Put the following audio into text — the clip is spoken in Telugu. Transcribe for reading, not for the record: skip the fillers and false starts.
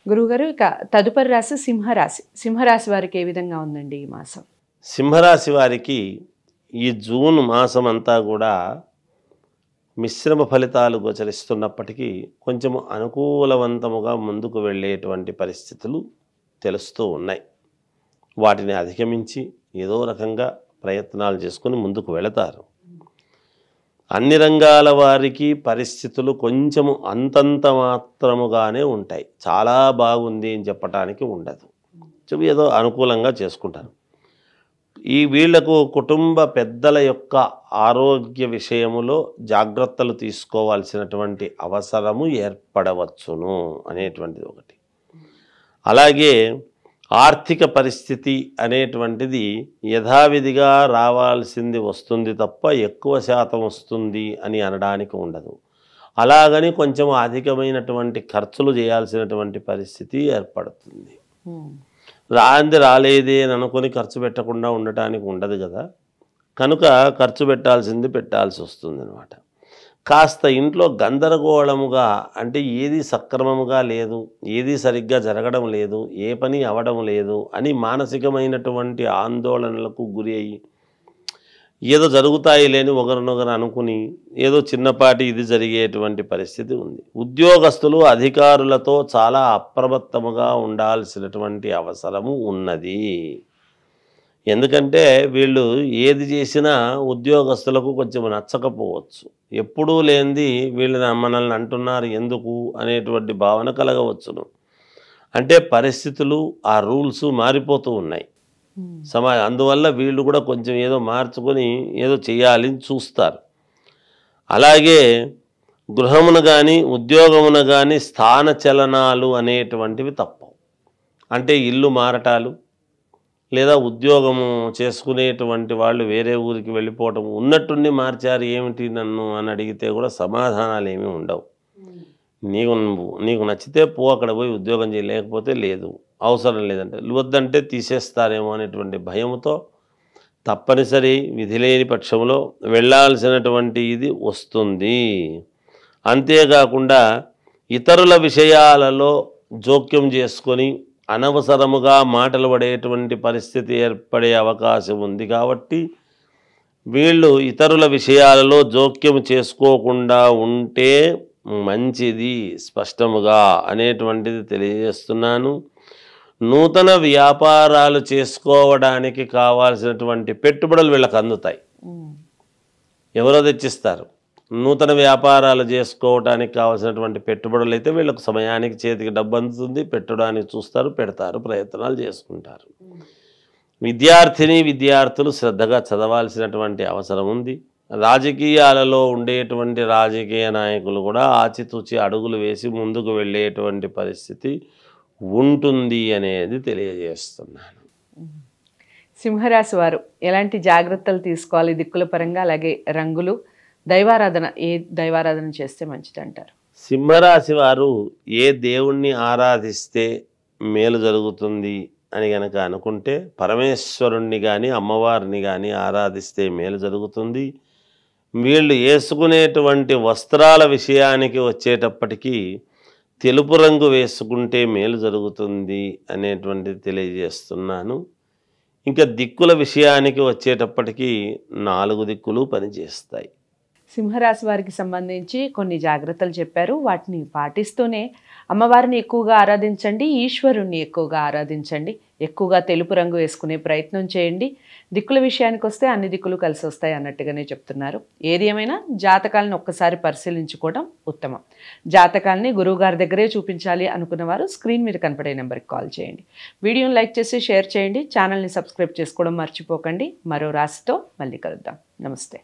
గురువుగారు ఇక తదుపరి రాశి సింహరాశి. సింహరాశి వారికి ఏ విధంగా ఉందండి ఈ మాసం? సింహరాశి వారికి ఈ జూన్ మాసం అంతా కూడా మిశ్రమ ఫలితాలు గోచరిస్తున్నప్పటికీ కొంచెం అనుకూలవంతముగా ముందుకు వెళ్ళేటువంటి పరిస్థితులు తెలుస్తూ ఉన్నాయి. వాటిని అధిగమించి ఏదో రకంగా ప్రయత్నాలు చేసుకొని ముందుకు వెళతారు. అన్ని రంగాల వారికి పరిస్థితులు కొంచెము అంతంత మాత్రముగానే ఉంటాయి. చాలా బాగుంది అని చెప్పటానికి ఉండదు. ఏదో అనుకూలంగా చేసుకుంటారు. వీళ్లకు కుటుంబ పెద్దల యొక్క ఆరోగ్య విషయములో జాగ్రత్తలు తీసుకోవాల్సినటువంటి అవసరము ఏర్పడవచ్చును అనేటువంటిది ఒకటి. అలాగే ఆర్థిక పరిస్థితి అనేటువంటిది యథావిధిగా రావాల్సింది వస్తుంది తప్ప ఎక్కువ శాతం వస్తుంది అని అనడానికి ఉండదు. అలాగని కొంచెం అధికమైనటువంటి ఖర్చులు చేయాల్సినటువంటి పరిస్థితి ఏర్పడుతుంది. రాలేదే అని అనుకొని ఖర్చు పెట్టకుండా ఉండటానికి ఉండదు కదా. కనుక ఖర్చు పెట్టాల్సి వస్తుంది అన్నమాట. కాస్త ఇంట్లో గందరగోళముగా, అంటే ఏది సక్రమముగా లేదు, ఏది సరిగ్గా జరగడం లేదు, ఏ పని అవడం లేదు అని మానసికమైనటువంటి ఆందోళనలకు గురి అయ్యి ఏదో జరుగుతాయి లేని ఒకరినొకరు అనుకుని ఏదో చిన్నపాటి ఇది జరిగేటువంటి పరిస్థితి ఉంది. ఉద్యోగస్తులు అధికారులతో చాలా అప్రమత్తముగా ఉండాల్సినటువంటి అవసరము ఉన్నది. ఎందుకంటే వీళ్ళు ఏది చేసినా ఉద్యోగస్తులకు కొంచెం నచ్చకపోవచ్చు. ఎప్పుడూ లేనిది వీళ్ళు మనల్ని అంటున్నారు ఎందుకు అనేటువంటి భావన కలగవచ్చును. అంటే పరిస్థితులు, ఆ రూల్స్ మారిపోతూ ఉన్నాయి అందువల్ల వీళ్ళు కూడా కొంచెం ఏదో మార్చుకొని ఏదో చేయాలని చూస్తారు. అలాగే గృహమున కానీ ఉద్యోగమున కానీ స్థాన చలనాలు అనేటువంటివి తప్పవు. అంటే ఇల్లు మారటాలు లేదా ఉద్యోగము చేసుకునేటువంటి వాళ్ళు వేరే ఊరికి వెళ్ళిపోవటం, ఉన్నట్టుండి మార్చారు ఏమిటి నన్ను అని అడిగితే కూడా సమాధానాలు ఏమీ ఉండవు. నీకు నచ్చితే పో, అక్కడ పోయి ఉద్యోగం చేయలేకపోతే లేదు, అవసరం లేదంటే వద్దంటే తీసేస్తారేమో అనేటువంటి భయంతో తప్పనిసరి విధి లేని పక్షంలో వెళ్ళాల్సినటువంటి ఇది వస్తుంది. అంతేకాకుండా ఇతరుల విషయాలలో జోక్యం చేసుకొని అనవసరముగా మాటలు పడేటువంటి పరిస్థితి ఏర్పడే అవకాశం ఉంది. కాబట్టి వీళ్ళు ఇతరుల విషయాలలో జోక్యం చేసుకోకుండా ఉంటే మంచిది స్పష్టముగా అనేటువంటిది తెలియజేస్తున్నాను. నూతన వ్యాపారాలు చేసుకోవడానికి కావాల్సినటువంటి పెట్టుబడులు వీళ్ళకి అందుతాయి. ఎవరో తెచ్చిస్తారు. నూతన వ్యాపారాలు చేసుకోవడానికి కావాల్సినటువంటి పెట్టుబడులు అయితే వీళ్ళకు సమయానికి చేతికి డబ్బు అందుతుంది. పెట్టడానికి చూస్తారు, పెడతారు, ప్రయత్నాలు చేసుకుంటారు. విద్యార్థులు శ్రద్ధగా చదవాల్సినటువంటి అవసరం ఉంది. రాజకీయాలలో ఉండేటువంటి రాజకీయ నాయకులు కూడా ఆచితూచి అడుగులు వేసి ముందుకు వెళ్ళేటువంటి పరిస్థితి ఉంటుంది అనేది తెలియజేస్తున్నాను. సింహరాశి వారు ఎలాంటి జాగ్రత్తలు తీసుకోవాలి దిక్కుల పరంగా, అలాగే రంగులు, దైవారాధన, ఏ దైవారాధన చేస్తే మంచిది అంటారు? సింహరాశి వారు ఏ దేవుణ్ణి ఆరాధిస్తే మేలు జరుగుతుంది అని గనక అనుకుంటే పరమేశ్వరుణ్ణి కానీ అమ్మవారిని కానీ ఆరాధిస్తే మేలు జరుగుతుంది. వీళ్ళు వేసుకునేటువంటి వస్త్రాల విషయానికి వచ్చేటప్పటికీ తెలుపు రంగు వేసుకుంటే మేలు జరుగుతుంది అనేటువంటిది తెలియజేస్తున్నాను. ఇంకా దిక్కుల విషయానికి వచ్చేటప్పటికీ 4 దిక్కులు పనిచేస్తాయి. సింహరాశి వారికి సంబంధించి కొన్ని జాగ్రత్తలు చెప్పారు. వాటిని పాటిస్తూనే అమ్మవారిని ఎక్కువగా ఆరాధించండి, ఈశ్వరుణ్ణి ఎక్కువగా ఆరాధించండి, ఎక్కువగా తెలుపు రంగు వేసుకునే ప్రయత్నం చేయండి. దిక్కుల విషయానికి వస్తే అన్ని దిక్కులు కలిసి వస్తాయి అన్నట్టుగానే చెప్తున్నారు. ఏది ఏమైనా జాతకాలను ఒక్కసారి పరిశీలించుకోవడం ఉత్తమం. జాతకాలని గురువుగారి దగ్గరే చూపించాలి అనుకున్న వారు స్క్రీన్ మీద కనపడే నెంబర్కి కాల్ చేయండి. వీడియోని లైక్ చేసి షేర్ చేయండి. ఛానల్ని సబ్స్క్రైబ్ చేసుకోవడం మర్చిపోకండి. మరో రాశితో మళ్ళీ కలుద్దాం. నమస్తే.